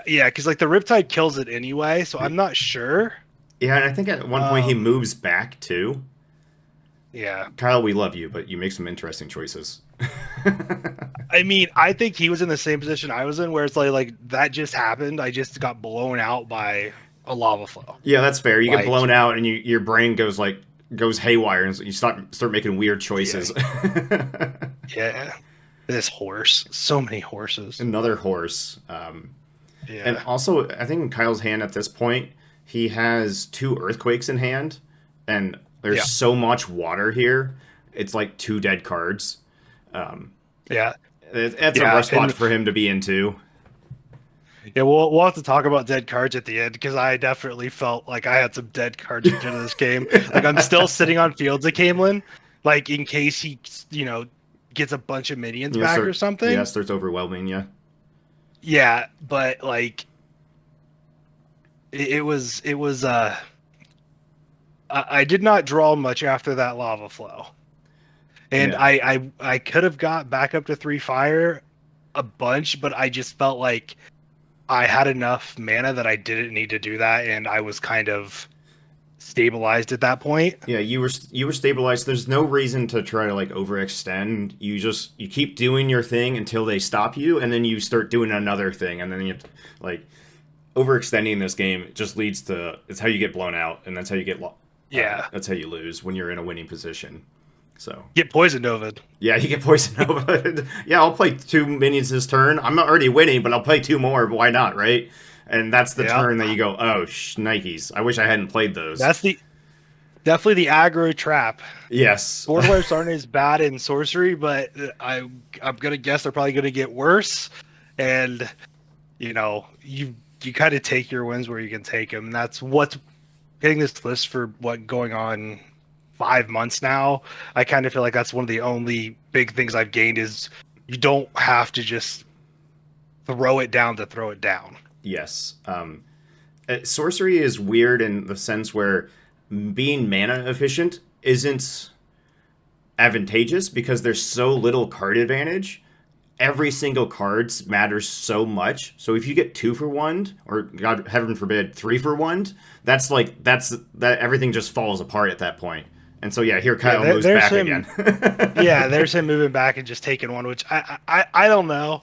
Yeah, because like the Riptide kills it anyway, so I'm not sure. Yeah, and I think at one point he moves back too. Yeah. Kyle, we love you, but you make some interesting choices. I mean, I think he was in the same position I was in, where it's like that just happened. I just got blown out by a lava flow. Yeah, that's fair. You get Like- blown out, and your brain goes haywire, and you start making weird choices. Yeah. This horse. So many horses. Another horse. Yeah. And also, I think in Kyle's hand at this point, he has 2 earthquakes in hand, and there's so much water here. It's like 2 dead cards. Yeah. That's a rough spot for him to be into. Yeah, we'll have to talk about dead cards at the end, because I definitely felt like I had some dead cards into this game. Like I'm still sitting on Fields of Camelin, like in case he, gets a bunch of minions back or something. Yeah, starts overwhelming you. Yeah, but like it was I did not draw much after that lava flow. And Yeah. I could have got back up to 3 fire a bunch, but I just felt like I had enough mana that I didn't need to do that, and I was kind of stabilized at that point. Yeah, you were stabilized. There's no reason to try to like overextend. You keep doing your thing until they stop you, and then you start doing another thing, and then you have to, like, overextending this game just leads to, it's how you get blown out, and that's how you get that's how you lose when you're in a winning position. So Get poisoned over. yeah, you get poisoned over. Yeah, I'll play 2 minions this turn. I'm not already winning, but I'll play 2 more. But why not, right? And that's the turn that you go, oh, Nikes. I wish I hadn't played those. That's definitely the aggro trap. Yes. Board wipes aren't as bad in Sorcery, but I'm gonna guess they're probably gonna get worse. And you kind of take your wins where you can take them. That's what's getting this list for going on 5 months now. I kind of feel like that's one of the only big things I've gained is you don't have to just throw it down to throw it down. Yes. Sorcery is weird in the sense where being mana efficient isn't advantageous because there's so little card advantage. Every single card matters so much. So if you get 2 for 1, or God heaven forbid 3 for 1, that everything just falls apart at that point. And so yeah, here Kyle moves back again. Yeah, there's him moving back and just taking one, which I don't know.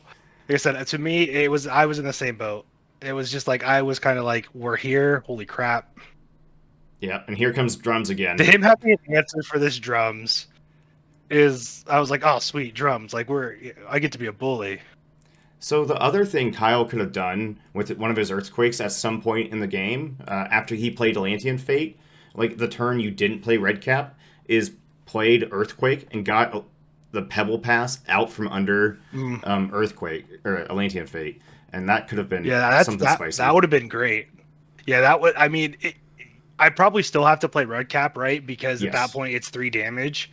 Like I said, to me, I was in the same boat. It was just like I was kind of like, we're here, holy crap. Yeah, and here comes drums again. To him having an answer for this drums I was like, oh sweet, drums. Like I get to be a bully. So the other thing Kyle could have done with one of his earthquakes at some point in the game, after he played Atlantean Fate, like the turn you didn't play Redcap, is played Earthquake and got the Pebble Pass out from under Earthquake or Atlantean Fate, and that could have been something spicy. That would have been great. Yeah, that would. I mean, I probably still have to play Redcap, right? Because at that point it's 3 damage.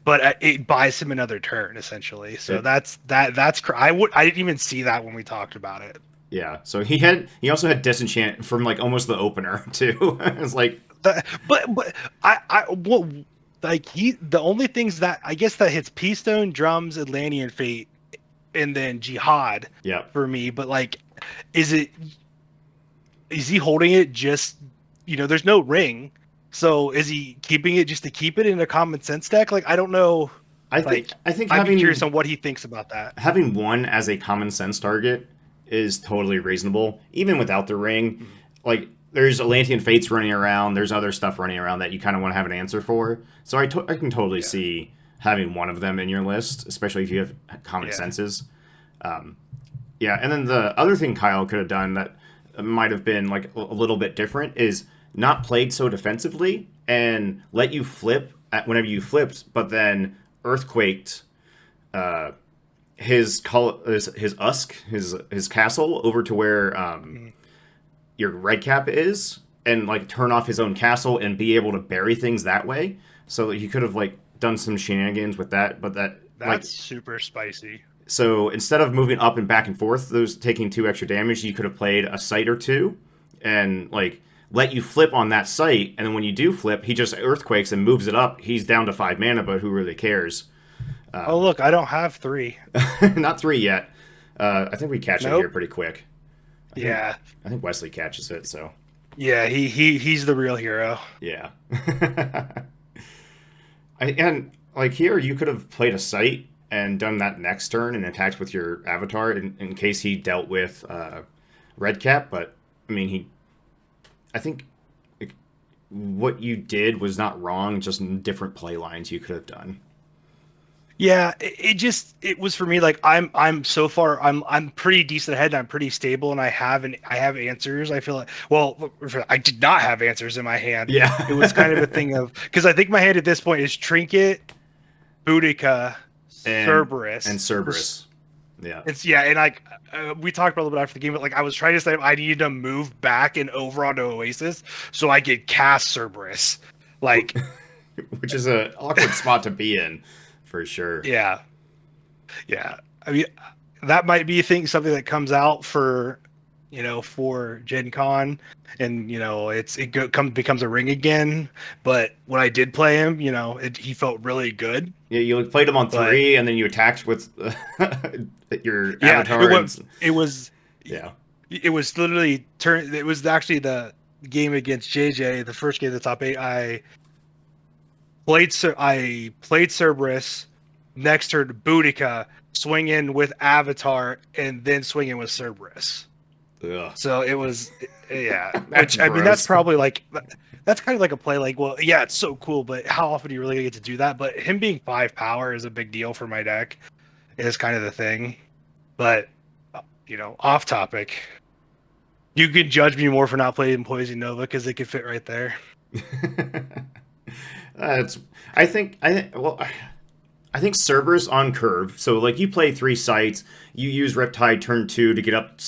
But it buys him another turn essentially. So that's I didn't even see that when we talked about it. Yeah. So he also had Disenchant from like almost the opener too. It's like but the only things that I guess that hits Peastone, Drums, Atlantean Fate, and then Jihad. Yeah. For me, but like, is he holding it just there's no ring. So is he keeping it just to keep it in a common sense deck? Like I don't know. I think I'm curious on what he thinks about that. Having 1 as a common sense target is totally reasonable, even without the ring. Mm-hmm. Like there's Atlantean Fates running around, there's other stuff running around that you kind of want to have an answer for. So I can totally see having 1 of them in your list, especially if you have common senses. And then the other thing Kyle could have done that might have been like a little bit different is not played so defensively and let you flip whenever you flipped, but then earthquaked his castle over to where your Redcap is, and like turn off his own castle and be able to bury things that way. So he could have like done some shenanigans with that, but that's like, super spicy. So instead of moving up and back and forth, those taking 2 extra damage, you could have played a site or 2 and like let you flip on that site, and then when you do flip, he just earthquakes and moves it up. He's down to 5 mana, but who really cares? Oh look, I don't have 3. Not 3 yet. I think we catch it here pretty quick. I think Wesley catches it. So yeah, he's the real hero. Yeah. And like here, you could have played a site and done that next turn and attacked with your avatar in case he dealt with Redcap. But I mean, I think what you did was not wrong, just different play lines you could have done. Yeah, it was for me like I'm so far I'm pretty decent ahead and I'm pretty stable and I have answers. I feel like I did not have answers in my hand. Yeah. It was kind of a thing of because I think my hand at this point is Trinket, Boudica, Cerberus. And Cerberus. Yeah. And we talked about it a little bit after the game, but like I was trying to say I needed to move back and over onto Oasis so I could cast Cerberus. Like which is an awkward spot to be in, for sure. Yeah. Yeah. I mean that might be something that comes out for for Gen Con and becomes a ring again, but when I did play him, he felt really good. Yeah, you played him on 3 and then you attacked with your avatar. It was literally it was actually the game against JJ, the first game of the top 8. I played Cerberus, next turn Boudica, swing in with avatar, and then swing in with Cerberus. Ugh. So it was, which I mean, that's probably like, that's kind of like a play. Like, well, yeah, it's so cool, but how often do you really get to do that? But him being 5 power is a big deal for my deck. Is kind of the thing. But off topic. You could judge me more for not playing Poison Nova because they could fit right there. I think Cerberus on curve. So like you play 3 sites, you use Riptide turn 2 to get up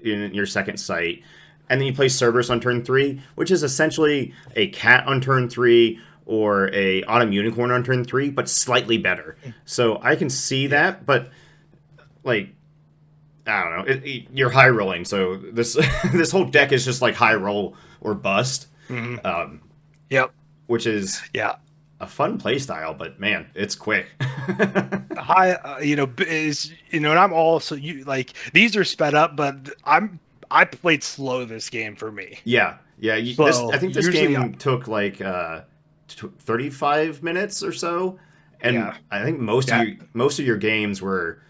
in your second site, and then you play Cerberus on turn 3, which is essentially a cat on turn 3 or a Autumn Unicorn on turn 3, but slightly better. So I can see that, but like I don't know, you're high rolling, so this this whole deck is just like high roll or bust. Mm-hmm. Yep. which is Yeah. a fun play style, but man, it's quick. High, is and I'm also you like these are sped up, but I played slow this game for me. Yeah, yeah. I So think this usually, game took like 35 minutes or so, yeah, and I think yeah, most of your games were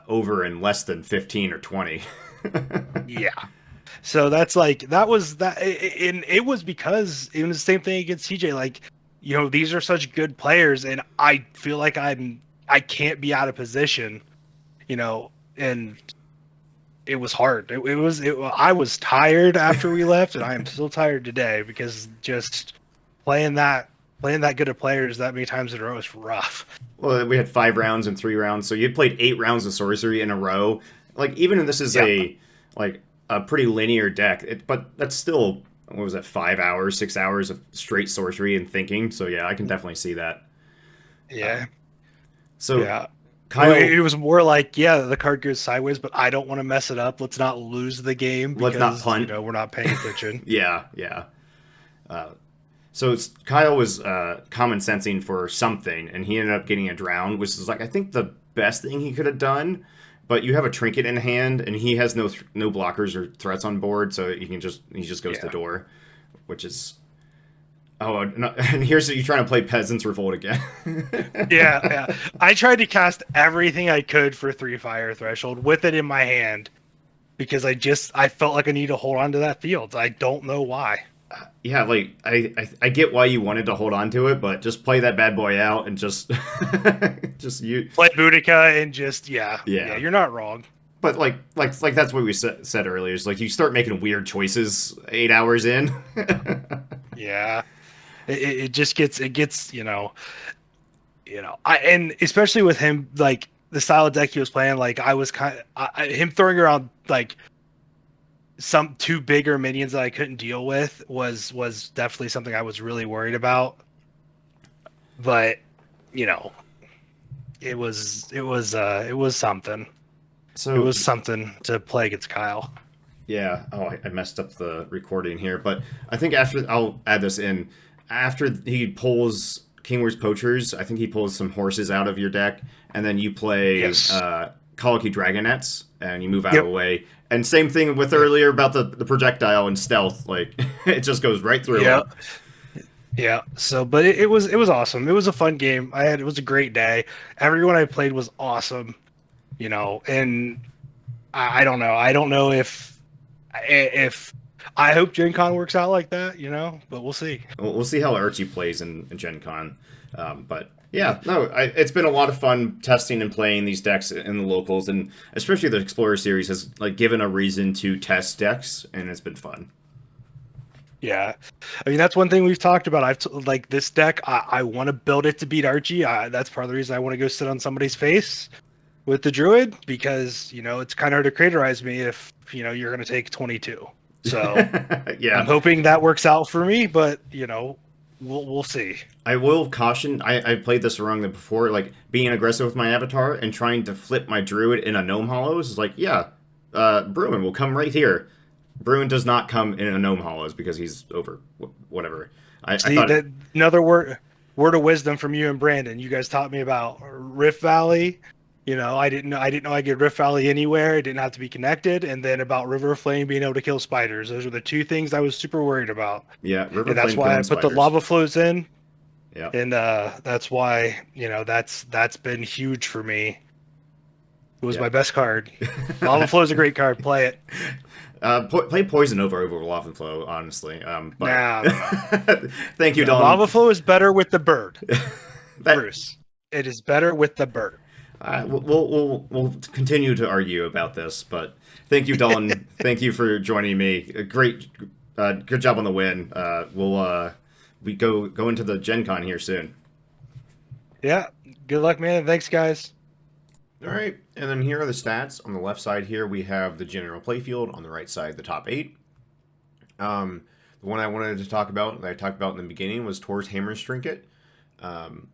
over in less than 15 or 20. yeah. So that's like that was that, and it was because it was the same thing against TJ. Like, these are such good players, and I feel like I can't be out of position, and it was hard. I was tired after we left, and I am still tired today because just playing that good of players that many times in a row is rough. Well, we had 5 rounds and 3 rounds, so you played 8 rounds of sorcery in a row. Like even if this is Yeah, like a pretty linear deck, but that's still what was that, 5 hours, 6 hours of straight sorcery and thinking. So yeah, I can definitely see that. yeah, So yeah. Well, Kyle, it was more like, yeah, the card goes sideways, but I don't want to mess it up. Let's not lose the game let's not because punt. we're not paying attention. Yeah, yeah. So Kyle was common sensing for something, and he ended up getting a drown, which is like I think the best thing he could have done. But you have a trinket in hand, and he has no blockers or threats on board, so he just goes to the Yeah. door, which is no, and here's you trying to play Peasants Revolt again. Yeah, yeah. I tried to cast everything I could for 3 fire threshold with it in my hand because I felt like I need to hold on to that field. I don't know why. Yeah, like I get why you wanted to hold on to it, but just play that bad boy out and just just you Play Boudica and just yeah, yeah. you're not wrong. But like that's what we said earlier. Is like you start making weird choices 8 hours in. Yeah. It just gets I and especially with him like the style of deck he was playing, like I was him throwing around like some two bigger minions that I couldn't deal with was definitely something I was really worried about. But you know, it was something. It So was something to play against Kyle. yeah, oh I messed up the recording here, but I think after I'll add this in after he pulls Kingwor's Poachers, I think he pulls some horses out of your deck, and then you play Yes. Colicky Dragonettes, and you move out of Yep. the way. And same thing with Yep. earlier about the projectile and stealth, like it just goes right through Yeah. him. Yeah. So, but it was awesome. It was a fun game. It was a great day. Everyone I played was awesome. And I don't know. I don't know if I hope Gen Con works out like that. But we'll see. We'll see how Archie plays in Gen Con. But yeah, no, it's been a lot of fun testing and playing these decks in the locals, and especially the Explorer series has like given a reason to test decks, and it's been fun. Yeah, I mean that's one thing we've talked about. Like this deck, I want to build it to beat Archie. That's part of the reason I want to go sit on somebody's face with the Druid because it's kind of hard to craterize me if you're going to take 22. So I'm Yeah, hoping that works out for me, but we'll see. I will caution. I played this wrong before, like being aggressive with my avatar and trying to flip my druid in a gnome hollows is like, yeah, Bruin will come right here. Bruin does not come in a gnome hollows because he's over whatever. I See thought, that another word of wisdom from you and Brandon. You guys taught me about Rift Valley. I didn't know I could Rift Valley anywhere. It didn't have to be connected. And then about River Flame being able to kill spiders. Those are the two things I was super worried about. yeah, River And that's Flame why I killing put the spiders. lava flows in. Yeah, And that's why, that's been huge for me. It was yeah. my best card. Lava Flow is a great card. Play it. Play Poison over Lava Flow, honestly. But Nah, no, no. thank you, No, Don. Lava Flow is better with the bird. That Bruce. It is better with the bird. we'll continue to argue about this, but thank you, Dalton. Thank you for joining me. Great, good job on the win. We go into the Gen Con here soon. Yeah. Good luck, man. Thanks, guys. All right, and then here are the stats. On the left side here, we have the general playfield. On the right side, the top 8. The one I wanted to talk about, that I talked about in the beginning, was Tor's Hammer's Trinket. Um,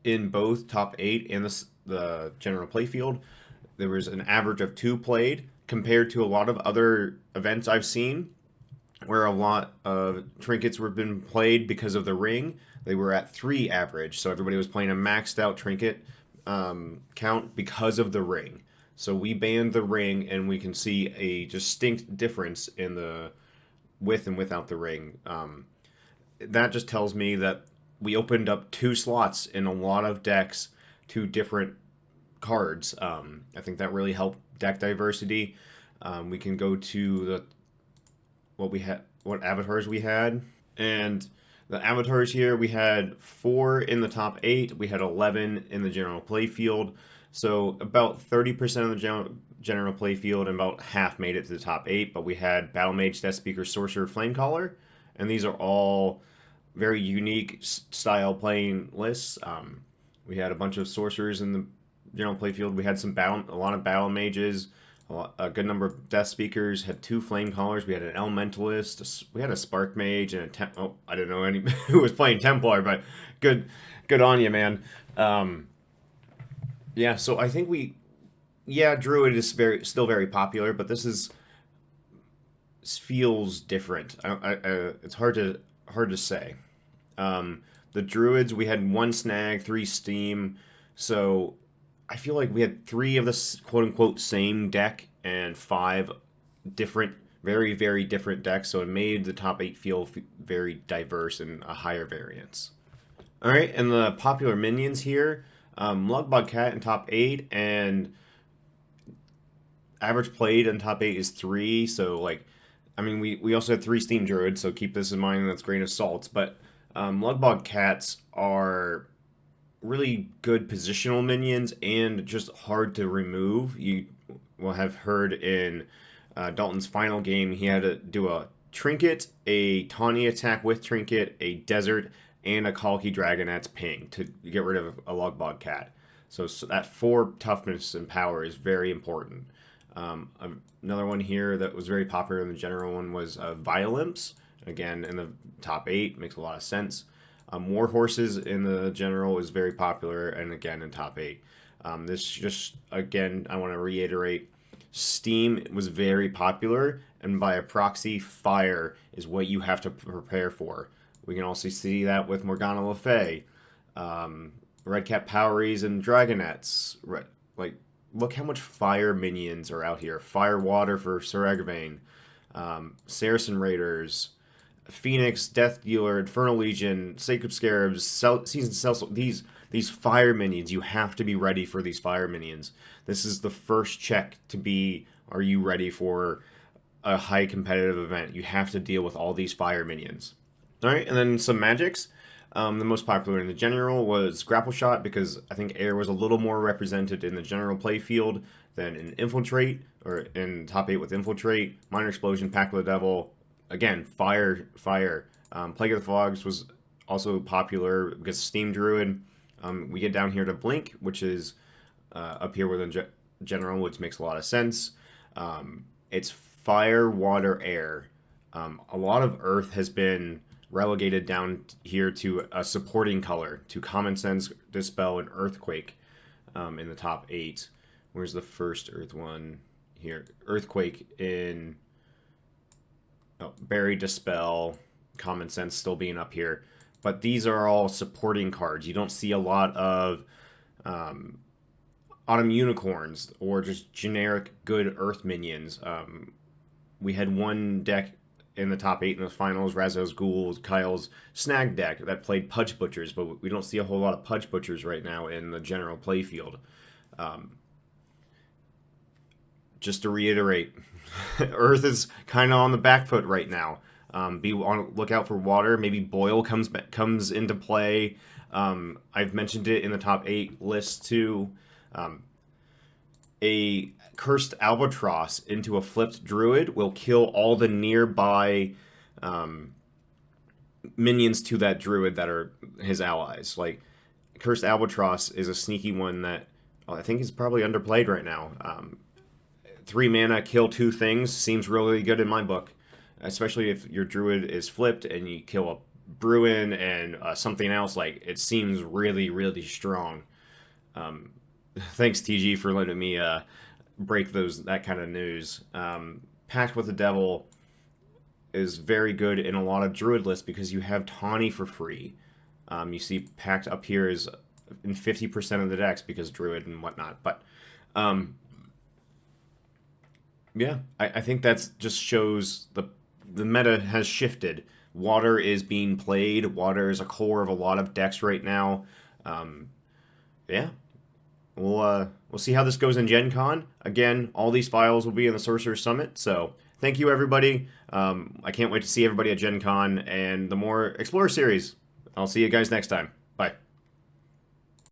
in both top 8 and the general playfield, there was an average of 2 played compared to a lot of other events I've seen. where a lot of trinkets were been played because of the ring. They were at 3 average, so everybody was playing a maxed out trinket count because of the ring. So we banned the ring, and we can see a distinct difference in the with and without the ring. That just tells me that we opened up 2 slots in a lot of decks to different cards. I think that really helped deck diversity. We can go to the what we had, what avatars we had, and the avatars here we had 4 in the top 8. We had 11 in the general play field. So about 30% of the general play field and about half made it to the top 8. But we had Battle Mage, Death Speaker, Sorcerer, Flamecaller, and these are all very unique style playing lists. We had a bunch of sorcerers in the general play field. We had a lot of battle mages, a good number of death speakers. Had 2 flame callers. We had an elementalist. We had a spark mage and I didn't know any who was playing Templar, but good on you, man. Yeah, so I think Druid is still very popular, but this feels different. It's hard to say. The Druids, we had 1 snag, 3 steam, so I feel like we had 3 of the quote unquote same deck and 5 different, very, very different decks, so it made the top 8 feel very diverse and a higher variance. Alright, and the popular minions here, Lugbog Cat in top 8, and average played in top 8 is 3, so like, I mean, we also had 3 Steam Druids, so keep this in mind, that's grain of salt, but Lugbog Cats are really good positional minions and just hard to remove. You will have heard in Dalton's final game, he had to do a Trinket, a Tawny attack with Trinket, a Desert, and a Kalki Dragonette's ping to get rid of a Lugbog Cat. So that 4 toughness and power is very important. Another one here that was very popular in the general one was Violence. Again, in the top 8, makes a lot of sense. War Horses in the general is very popular, and again in top 8. This just, again, I want to reiterate, Steam was very popular, and by a proxy, Fire is what you have to prepare for. We can also see that with Morgana Le Fay, Redcap Poweries, and Dragonettes. Like, look how much Fire minions are out here. Fire Water for Sir Eggervain, Saracen Raiders, Phoenix, Death Dealer, Infernal Legion, Sacred Scarabs, Season Cell. These fire minions, you have to be ready for these fire minions. This is the first check to be, are you ready for a high competitive event? You have to deal with all these fire minions. Alright, and then some magics. The most popular in the general was Grapple Shot, because I think air was a little more represented in the general play field than in Infiltrate, or in top 8 with Infiltrate. Minor Explosion, Pact of the Devil, again, fire. Plague of the Fogs was also popular because Steam Druid. We get down here to Blink, which is up here with the general, which makes a lot of sense. It's fire, water, air. A lot of Earth has been relegated down here to a supporting color, to Common Sense, Dispel, and Earthquake in the top 8. Where's the first Earth one? Here. Earthquake in... Bury, Dispel, Common Sense still being up here. But these are all supporting cards. You don't see a lot of Autumn Unicorns or just generic good Earth minions. We had one deck in the top 8 in the finals, Razel's Ghouls, Kyle's Snag deck that played Pudge Butchers, but we don't see a whole lot of Pudge Butchers right now in the general play field. Just to reiterate, Earth is kind of on the back foot right now. Be on lookout for water. Maybe Boil comes into play. I've mentioned it in the top 8 list too. A Cursed Albatross into a flipped Druid will kill all the nearby minions to that Druid that are his allies. Like, Cursed Albatross is a sneaky one that I think is probably underplayed right now. 3 mana, kill 2 things seems really good in my book, especially if your Druid is flipped and you kill a Bruin and something else. Like, it seems really, really strong. Thanks, TG, for letting me break that kind of news. Pact with the Devil, is very good in a lot of Druid lists because you have Tawny for free. You see Pact up here is in 50% of the decks because Druid and whatnot. But yeah, I think that's just shows the meta has shifted. Water is being played. Water is a core of a lot of decks right now. Yeah, we'll see how this goes in Gen Con. Again, all these files will be in the Sorcerer Summit. So thank you, everybody. I can't wait to see everybody at Gen Con and the more Explorer series. I'll see you guys next time. Bye.